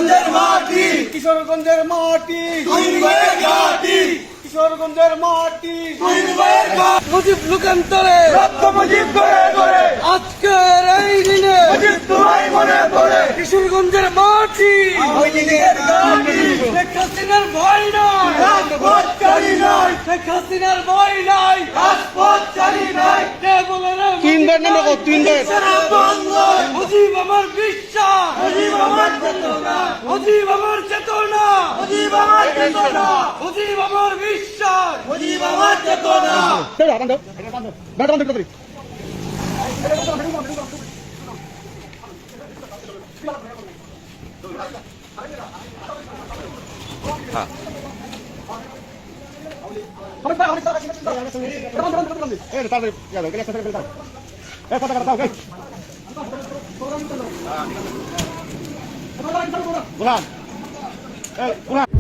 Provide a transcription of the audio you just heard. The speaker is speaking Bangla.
কিশোরগঞ্জের মাটি, কিশোরগঞ্জের মাটি, তুহিনের ঘাটি, কিশোরগঞ্জের মাটি, তুহিনের ঘাটি। মুজিব লোকান্তরে রক্ত মুজিব করে করে, আজকের এই দিনে মুজিব তোমায় মনে পড়ে। কিশোরগঞ্জের মাটি, তুহিনের ঘাটি, শেখ হাসিনার ভয় নাই, রাজপথ চালি নাই, শেখ হাসিনার ভয় নাই। রাজপথ চালি নাই। কে বলে রে তিনবার নামে কত তিনবার সারা বাংলায় মুজিব আমার বিশ্বাস, মুজিব আমার চেতনা, মুজিব আমার চেতনা, মুজিব আমার চেতনা, মুজিব আমার বিশ্বাস। মুজিব আমার চেতনা। Bulan. Bulan.